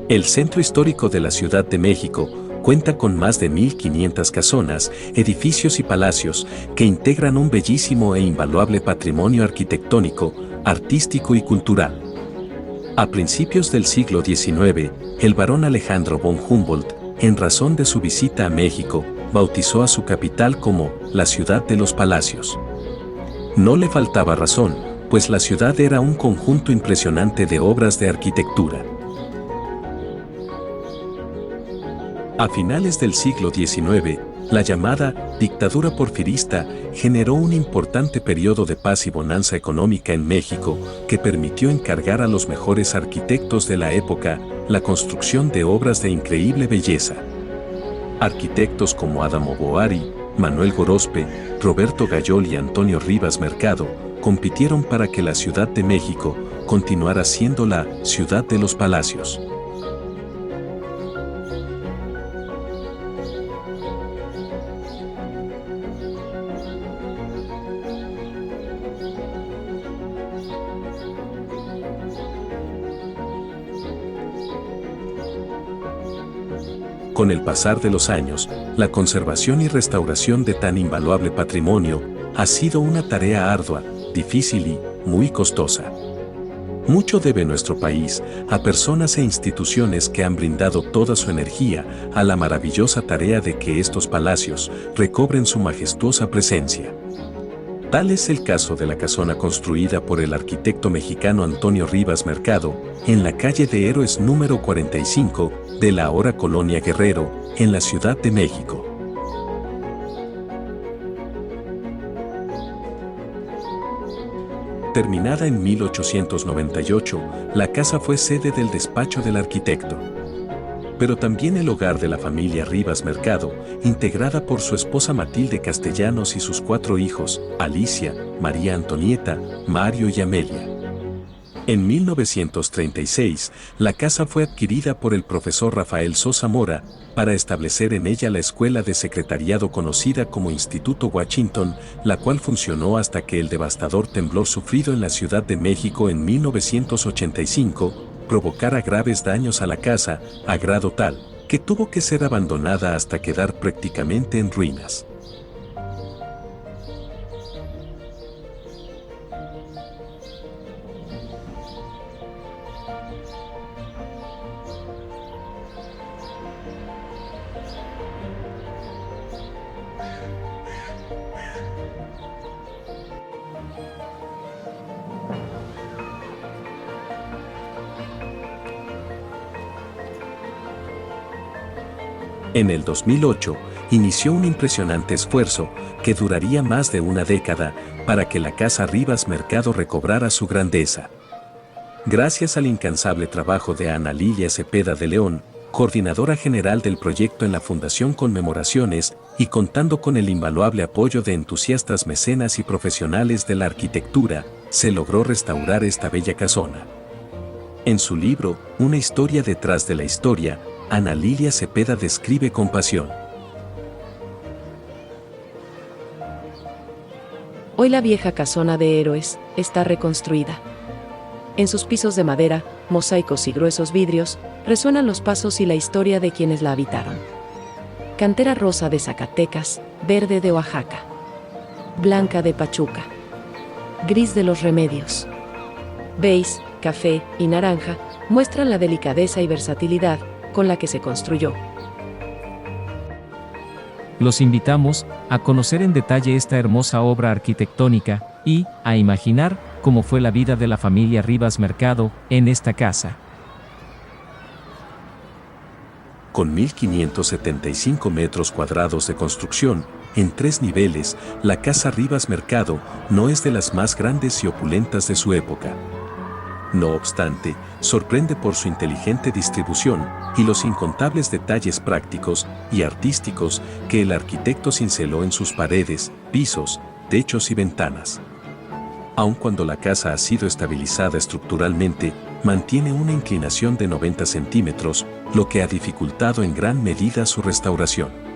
El centro histórico de la Ciudad de México cuenta con más de 1.500 casonas, edificios y palacios que integran un bellísimo e invaluable patrimonio arquitectónico, artístico y cultural. A principios del siglo XIX, el barón Alejandro von Humboldt, en razón de su visita a México, bautizó a su capital como la Ciudad de los Palacios. No le faltaba razón, pues la ciudad era un conjunto impresionante de obras de arquitectura. A finales del siglo XIX, la llamada dictadura porfirista generó un importante periodo de paz y bonanza económica en México que permitió encargar a los mejores arquitectos de la época la construcción de obras de increíble belleza. Arquitectos como Adamo Boari, Manuel Gorospe, Roberto Gayol y Antonio Rivas Mercado compitieron para que la Ciudad de México continuara siendo la Ciudad de los Palacios. Con el pasar de los años, la conservación y restauración de tan invaluable patrimonio ha sido una tarea ardua, difícil y muy costosa. Mucho debe nuestro país a personas e instituciones que han brindado toda su energía a la maravillosa tarea de que estos palacios recobren su majestuosa presencia. Tal es el caso de la casona construida por el arquitecto mexicano Antonio Rivas Mercado, en la calle de Héroes número 45 de la ahora Colonia Guerrero, en la Ciudad de México. Terminada en 1898, la casa fue sede del despacho del arquitecto, pero también el hogar de la familia Rivas Mercado, integrada por su esposa Matilde Castellanos y sus 4 hijos, Alicia, María Antonieta, Mario y Amelia. En 1936, la casa fue adquirida por el profesor Rafael Sosa Mora para establecer en ella la escuela de secretariado conocida como Instituto Washington, la cual funcionó hasta que el devastador temblor sufrido en la Ciudad de México en 1985 provocara graves daños a la casa, a grado tal que tuvo que ser abandonada hasta quedar prácticamente en ruinas. En el 2008, inició un impresionante esfuerzo que duraría más de una década para que la Casa Rivas Mercado recobrara su grandeza. Gracias al incansable trabajo de Ana Lilia Cepeda de León, coordinadora general del proyecto en la Fundación Conmemoraciones, y contando con el invaluable apoyo de entusiastas mecenas y profesionales de la arquitectura, se logró restaurar esta bella casona. En su libro, Una historia detrás de la historia, Ana Lilia Cepeda describe con pasión. Hoy la vieja casona de Héroes está reconstruida. En sus pisos de madera, mosaicos y gruesos vidrios, resuenan los pasos y la historia de quienes la habitaron. Cantera rosa de Zacatecas, verde de Oaxaca, blanca de Pachuca, gris de Los Remedios, beige, café y naranja muestran la delicadeza y versatilidad con la que se construyó. Los invitamos a conocer en detalle esta hermosa obra arquitectónica y a imaginar cómo fue la vida de la familia Rivas Mercado en esta casa. Con 1.575 metros cuadrados de construcción, en 3 niveles, la Casa Rivas Mercado no es de las más grandes y opulentas de su época. No obstante, sorprende por su inteligente distribución y los incontables detalles prácticos y artísticos que el arquitecto cinceló en sus paredes, pisos, techos y ventanas. Aun cuando la casa ha sido estabilizada estructuralmente, mantiene una inclinación de 90 centímetros, lo que ha dificultado en gran medida su restauración.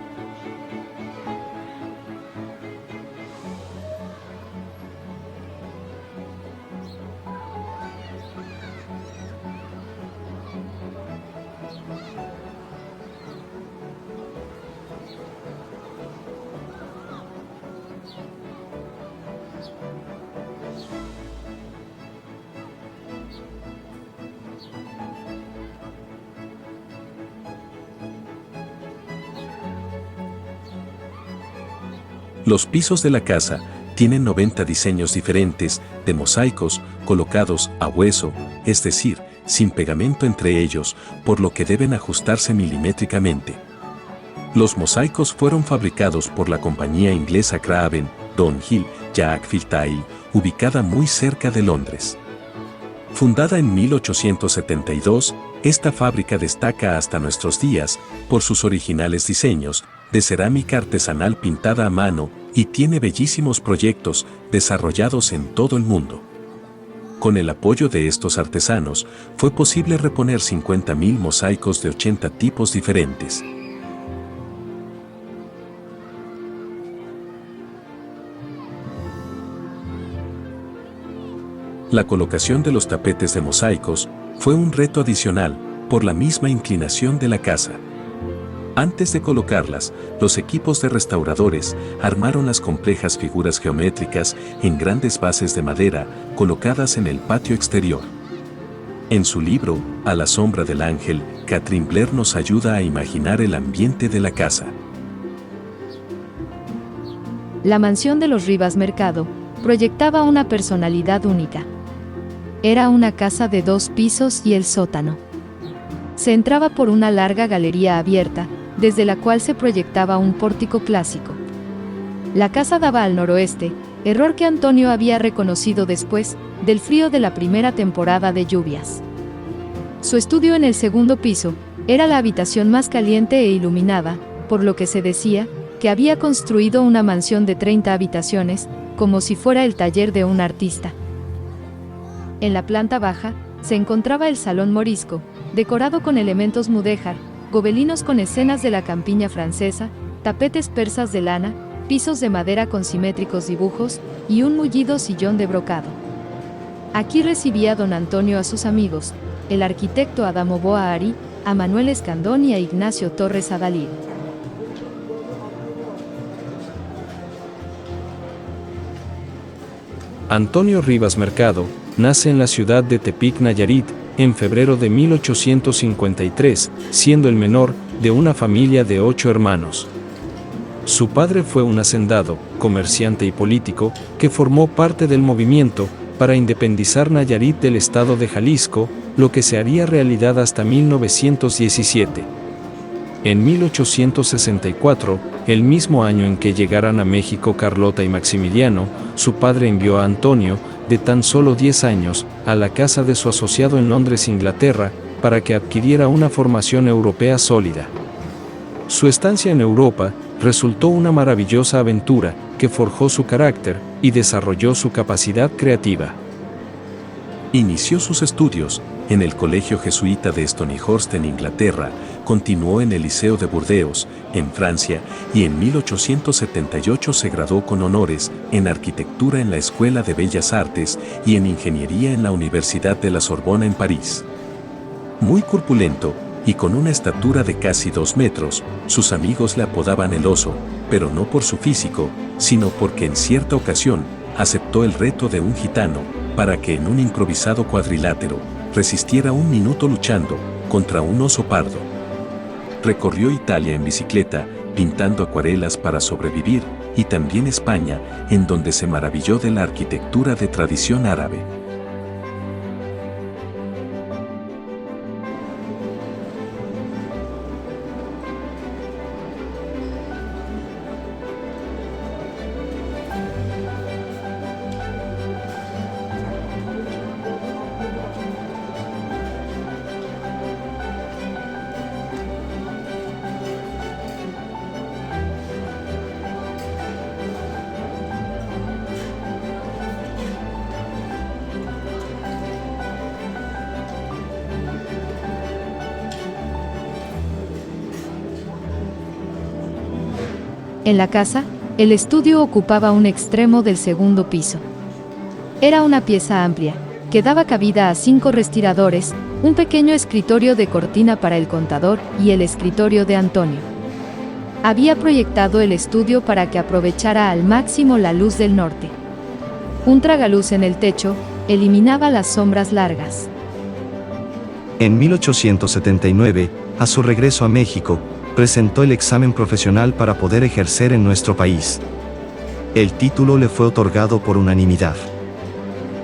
Los pisos de la casa tienen 90 diseños diferentes de mosaicos colocados a hueso, es decir, sin pegamento entre ellos, por lo que deben ajustarse milimétricamente. Los mosaicos fueron fabricados por la compañía inglesa Craven Donhill Jackfield Tile, ubicada muy cerca de Londres. Fundada en 1872, esta fábrica destaca hasta nuestros días por sus originales diseños de cerámica artesanal pintada a mano y tiene bellísimos proyectos desarrollados en todo el mundo. Con el apoyo de estos artesanos, fue posible reponer 50.000 mosaicos de 80 tipos diferentes. La colocación de los tapetes de mosaicos fue un reto adicional por la misma inclinación de la casa. Antes de colocarlas, los equipos de restauradores armaron las complejas figuras geométricas en grandes bases de madera colocadas en el patio exterior. En su libro, A la sombra del ángel, Catherine Blair nos ayuda a imaginar el ambiente de la casa. La mansión de los Rivas Mercado proyectaba una personalidad única. Era una casa de 2 pisos y el sótano. Se entraba por una larga galería abierta, desde la cual se proyectaba un pórtico clásico. La casa daba al noroeste, error que Antonio había reconocido después del frío de la primera temporada de lluvias. Su estudio en el segundo piso era la habitación más caliente e iluminada, por lo que se decía que había construido una mansión de 30 habitaciones, como si fuera el taller de un artista. En la planta baja se encontraba el salón morisco, decorado con elementos mudéjar, gobelinos con escenas de la campiña francesa, tapetes persas de lana, pisos de madera con simétricos dibujos y un mullido sillón de brocado. Aquí recibía don Antonio a sus amigos, el arquitecto Adamo Boa Ari, a Manuel Escandón y a Ignacio Torres Adalid. Antonio Rivas Mercado nace en la ciudad de Tepic, Nayarit, en febrero de 1853, siendo el menor de una familia de 8 hermanos. Su padre fue un hacendado, comerciante y político, que formó parte del movimiento para independizar Nayarit del estado de Jalisco, lo que se haría realidad hasta 1917. En 1864, el mismo año en que llegaran a México Carlota y Maximiliano, su padre envió a Antonio, de tan solo 10 años, a la casa de su asociado en Londres, Inglaterra, para que adquiriera una formación europea sólida. Su estancia en Europa resultó una maravillosa aventura que forjó su carácter y desarrolló su capacidad creativa. Inició sus estudios en el Colegio Jesuita de Stonyhurst en Inglaterra, continuó en el Liceo de Burdeos, en Francia, y en 1878 se graduó con honores en Arquitectura en la Escuela de Bellas Artes y en Ingeniería en la Universidad de la Sorbona en París. Muy corpulento y con una estatura de casi 2 metros, sus amigos le apodaban el oso, pero no por su físico, sino porque en cierta ocasión aceptó el reto de un gitano para que en un improvisado cuadrilátero resistiera 1 minuto luchando contra un oso pardo. Recorrió Italia en bicicleta, pintando acuarelas para sobrevivir, y también España, en donde se maravilló de la arquitectura de tradición árabe. En la casa, el estudio ocupaba un extremo del segundo piso. Era una pieza amplia, que daba cabida a 5 respiradores, un pequeño escritorio de cortina para el contador y el escritorio de Antonio. Había proyectado el estudio para que aprovechara al máximo la luz del norte. Un tragaluz en el techo eliminaba las sombras largas. En 1879, a su regreso a México, presentó el examen profesional para poder ejercer en nuestro país. El título le fue otorgado por unanimidad.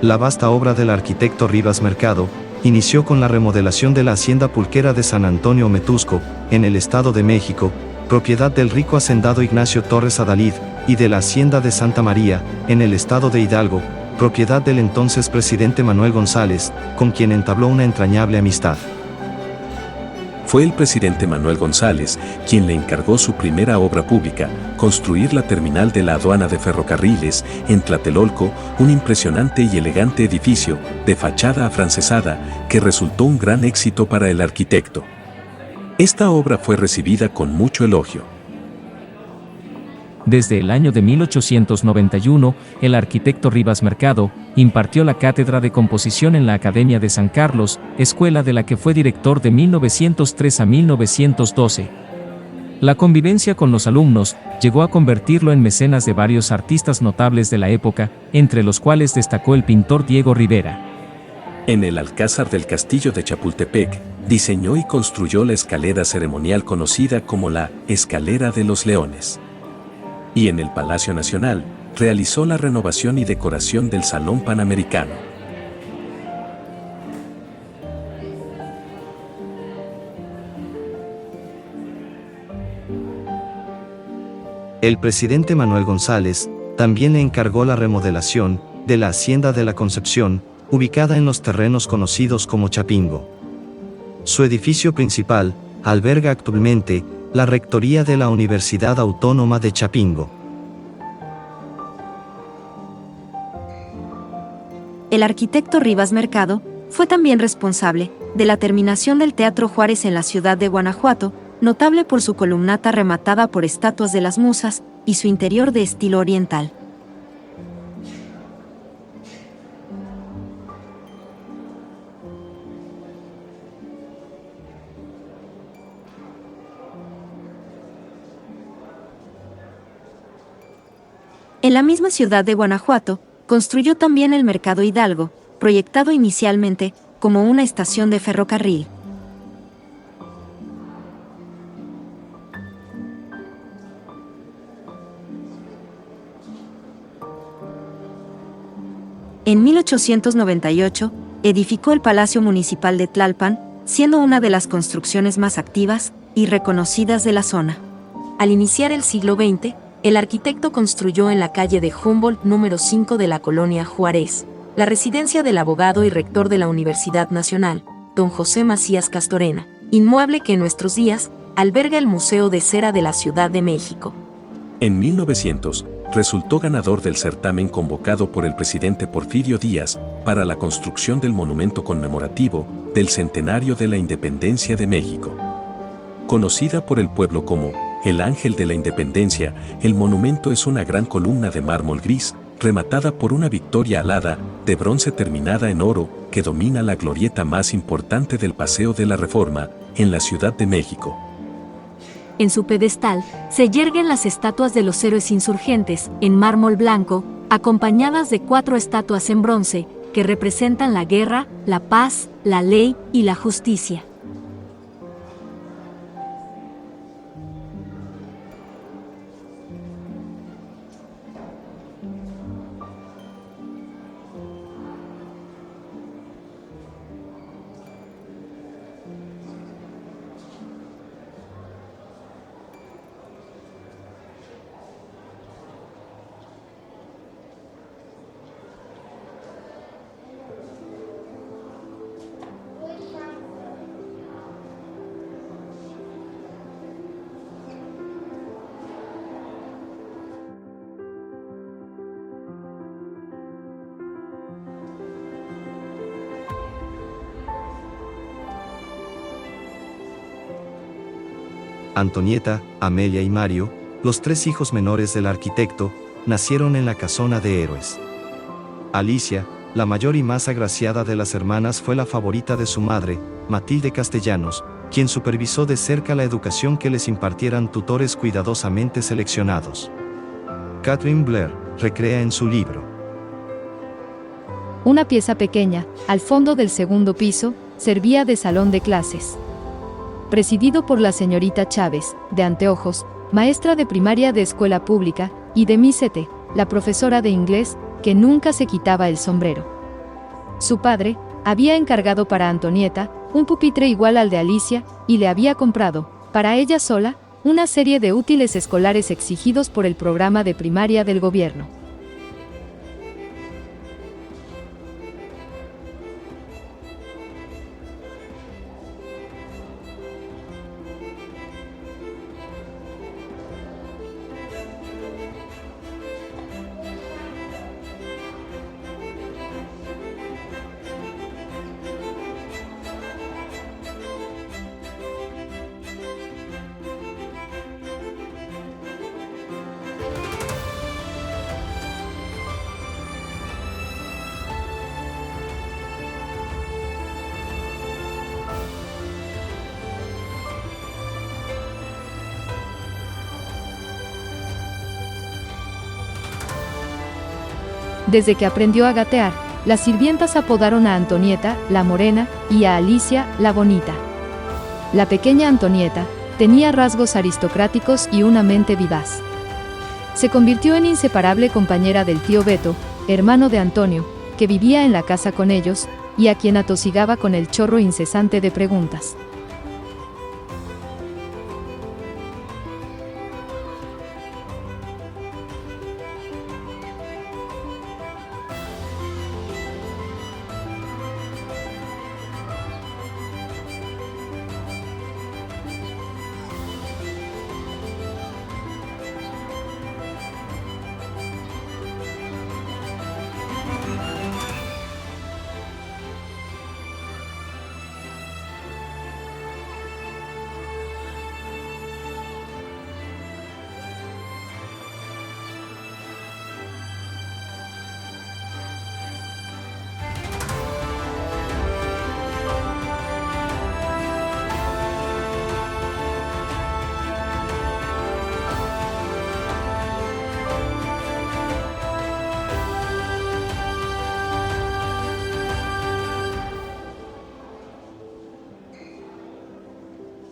La vasta obra del arquitecto Rivas Mercado inició con la remodelación de la hacienda pulquera de San Antonio Metusco, en el Estado de México, propiedad del rico hacendado Ignacio Torres Adalid, y de la hacienda de Santa María, en el Estado de Hidalgo, propiedad del entonces presidente Manuel González, con quien entabló una entrañable amistad. Fue el presidente Manuel González quien le encargó su primera obra pública, construir la terminal de la aduana de ferrocarriles en Tlatelolco, un impresionante y elegante edificio de fachada afrancesada que resultó un gran éxito para el arquitecto. Esta obra fue recibida con mucho elogio. Desde el año de 1891, el arquitecto Rivas Mercado impartió la cátedra de composición en la Academia de San Carlos, escuela de la que fue director de 1903 a 1912. La convivencia con los alumnos llegó a convertirlo en mecenas de varios artistas notables de la época, entre los cuales destacó el pintor Diego Rivera. En el Alcázar del Castillo de Chapultepec, diseñó y construyó la escalera ceremonial conocida como la Escalera de los Leones. Y en el Palacio Nacional, realizó la renovación y decoración del Salón Panamericano. El presidente Manuel González también le encargó la remodelación de la Hacienda de la Concepción, ubicada en los terrenos conocidos como Chapingo. Su edificio principal alberga actualmente la Rectoría de la Universidad Autónoma de Chapingo. El arquitecto Rivas Mercado fue también responsable de la terminación del Teatro Juárez en la ciudad de Guanajuato, notable por su columnata rematada por estatuas de las musas y su interior de estilo oriental. En la misma ciudad de Guanajuato, construyó también el Mercado Hidalgo, proyectado inicialmente como una estación de ferrocarril. En 1898, edificó el Palacio Municipal de Tlalpan, siendo una de las construcciones más activas y reconocidas de la zona. Al iniciar el siglo XX, el arquitecto construyó en la calle de Humboldt número 5 de la colonia Juárez, la residencia del abogado y rector de la Universidad Nacional, don José Macías Castorena, inmueble que en nuestros días alberga el Museo de Cera de la Ciudad de México. En 1900, resultó ganador del certamen convocado por el presidente Porfirio Díaz para la construcción del monumento conmemorativo del centenario de la Independencia de México. Conocida por el pueblo como el Ángel de la Independencia, el monumento es una gran columna de mármol gris, rematada por una victoria alada, de bronce terminada en oro, que domina la glorieta más importante del Paseo de la Reforma, en la Ciudad de México. En su pedestal se yerguen las estatuas de los héroes insurgentes, en mármol blanco, acompañadas de 4 estatuas en bronce, que representan la guerra, la paz, la ley y la justicia. Antonieta, Amelia y Mario, los 3 hijos menores del arquitecto, nacieron en la casona de Héroes. Alicia, la mayor y más agraciada de las hermanas, fue la favorita de su madre, Matilde Castellanos, quien supervisó de cerca la educación que les impartieran tutores cuidadosamente seleccionados. Catherine Blair recrea en su libro. Una pieza pequeña, al fondo del segundo piso, servía de salón de clases. Presidido por la señorita Chávez, de anteojos, maestra de primaria de escuela pública, y de Miss Ete, la profesora de inglés, que nunca se quitaba el sombrero. Su padre había encargado para Antonieta un pupitre igual al de Alicia y le había comprado, para ella sola, una serie de útiles escolares exigidos por el programa de primaria del gobierno. Desde que aprendió a gatear, las sirvientas apodaron a Antonieta la Morena y a Alicia la Bonita. La pequeña Antonieta tenía rasgos aristocráticos y una mente vivaz. Se convirtió en inseparable compañera del tío Beto, hermano de Antonio, que vivía en la casa con ellos, y a quien atosigaba con el chorro incesante de preguntas.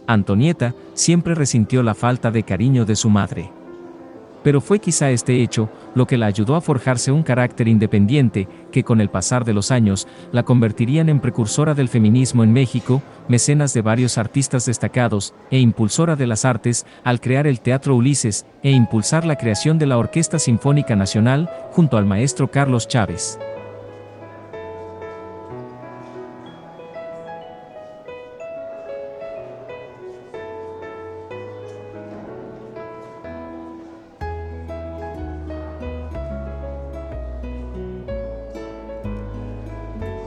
Antonieta siempre resintió la falta de cariño de su madre. Pero fue quizá este hecho lo que la ayudó a forjarse un carácter independiente que con el pasar de los años la convertirían en precursora del feminismo en México, mecenas de varios artistas destacados e impulsora de las artes al crear el Teatro Ulises e impulsar la creación de la Orquesta Sinfónica Nacional junto al maestro Carlos Chávez.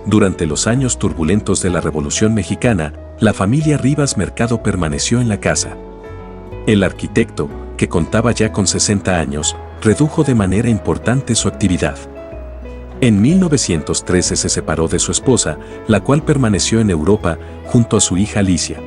Durante los años turbulentos de la Revolución Mexicana, la familia Rivas Mercado permaneció en la casa. El arquitecto, que contaba ya con 60 años, redujo de manera importante su actividad. En 1913 se separó de su esposa, la cual permaneció en Europa junto a su hija Alicia.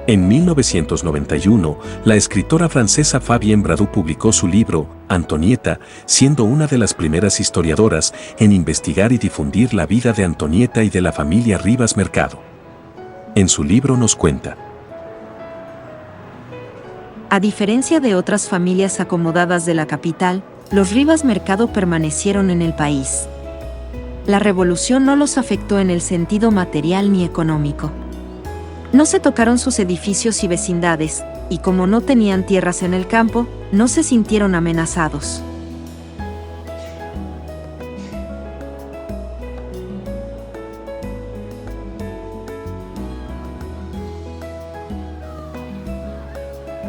En 1991, la escritora francesa Fabienne Bradou publicó su libro, Antonieta, siendo una de las primeras historiadoras en investigar y difundir la vida de Antonieta y de la familia Rivas Mercado. En su libro nos cuenta: a diferencia de otras familias acomodadas de la capital, los Rivas Mercado permanecieron en el país. La revolución no los afectó en el sentido material ni económico. No se tocaron sus edificios y vecindades, y como no tenían tierras en el campo, no se sintieron amenazados.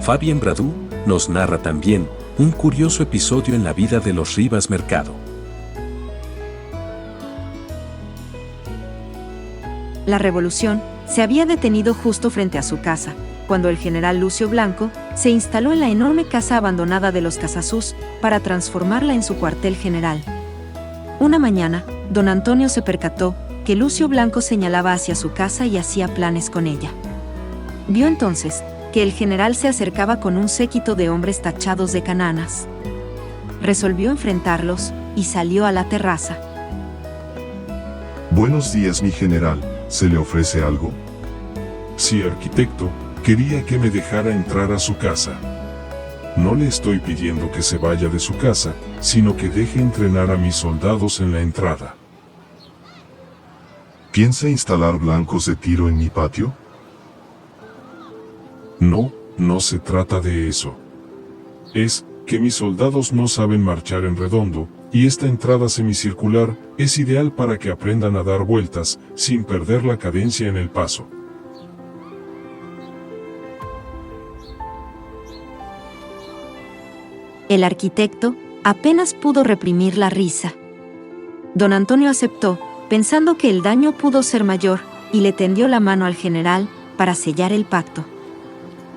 Fabienne Bradou nos narra también un curioso episodio en la vida de los Rivas Mercado. La revolución se había detenido justo frente a su casa, cuando el general Lucio Blanco se instaló en la enorme casa abandonada de los Casasus para transformarla en su cuartel general. Una mañana, don Antonio se percató que Lucio Blanco señalaba hacia su casa y hacía planes con ella. Vio entonces que el general se acercaba con un séquito de hombres tachados de cananas. Resolvió enfrentarlos y salió a la terraza. Buenos días, mi general. ¿Se le ofrece algo? Sí, arquitecto, quería que me dejara entrar a su casa. No le estoy pidiendo que se vaya de su casa, sino que deje entrenar a mis soldados en la entrada. ¿Piensa instalar blancos de tiro en mi patio? No, no se trata de eso. Es que mis soldados no saben marchar en redondo, y esta entrada semicircular es ideal para que aprendan a dar vueltas, sin perder la cadencia en el paso. El arquitecto apenas pudo reprimir la risa. Don Antonio aceptó, pensando que el daño pudo ser mayor, y le tendió la mano al general para sellar el pacto.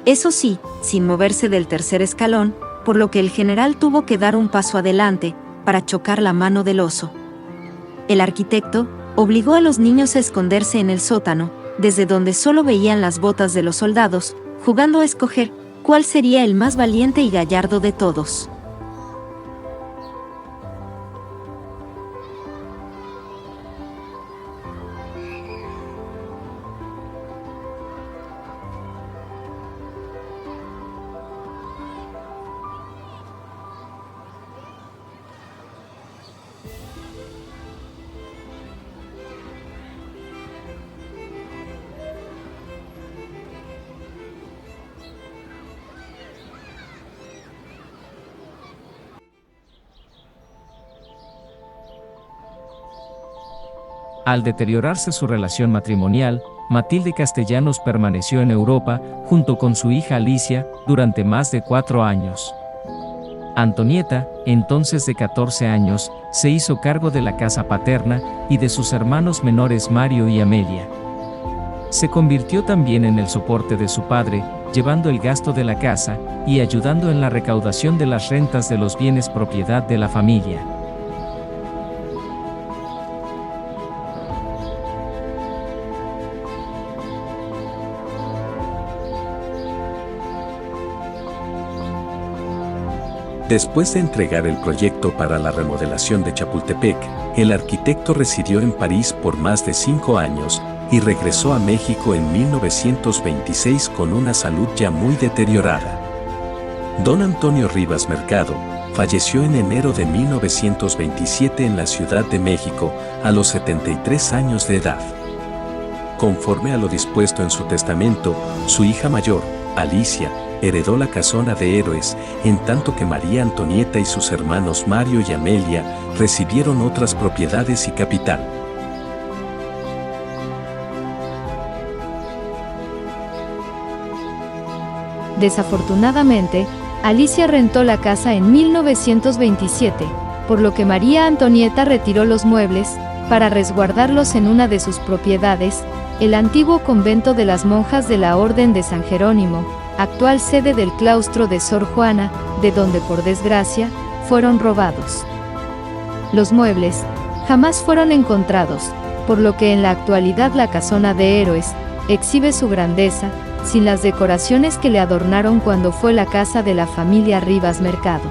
Eso sí, sin moverse del tercer escalón, por lo que el general tuvo que dar un paso adelante para chocar la mano del oso. El arquitecto obligó a los niños a esconderse en el sótano, desde donde solo veían las botas de los soldados, jugando a escoger cuál sería el más valiente y gallardo de todos. Al deteriorarse su relación matrimonial, Matilde Castellanos permaneció en Europa, junto con su hija Alicia, durante más de 4 años. Antonieta, entonces de 14 años, se hizo cargo de la casa paterna y de sus hermanos menores Mario y Amelia. Se convirtió también en el soporte de su padre, llevando el gasto de la casa y ayudando en la recaudación de las rentas de los bienes propiedad de la familia. Después de entregar el proyecto para la remodelación de Chapultepec, el arquitecto residió en París por más de 5 años y regresó a México en 1926 con una salud ya muy deteriorada. Don Antonio Rivas Mercado falleció en enero de 1927 en la Ciudad de México, a los 73 años de edad. Conforme a lo dispuesto en su testamento, su hija mayor, Alicia, heredó la casona de Héroes, en tanto que María Antonieta y sus hermanos Mario y Amelia recibieron otras propiedades y capital. Desafortunadamente, Alicia rentó la casa en 1927, por lo que María Antonieta retiró los muebles para resguardarlos en una de sus propiedades, el antiguo convento de las monjas de la Orden de San Jerónimo, actual sede del claustro de Sor Juana, de donde por desgracia, fueron robados. Los muebles jamás fueron encontrados, por lo que en la actualidad la casona de Héroes exhibe su grandeza, sin las decoraciones que le adornaron cuando fue la casa de la familia Rivas Mercado.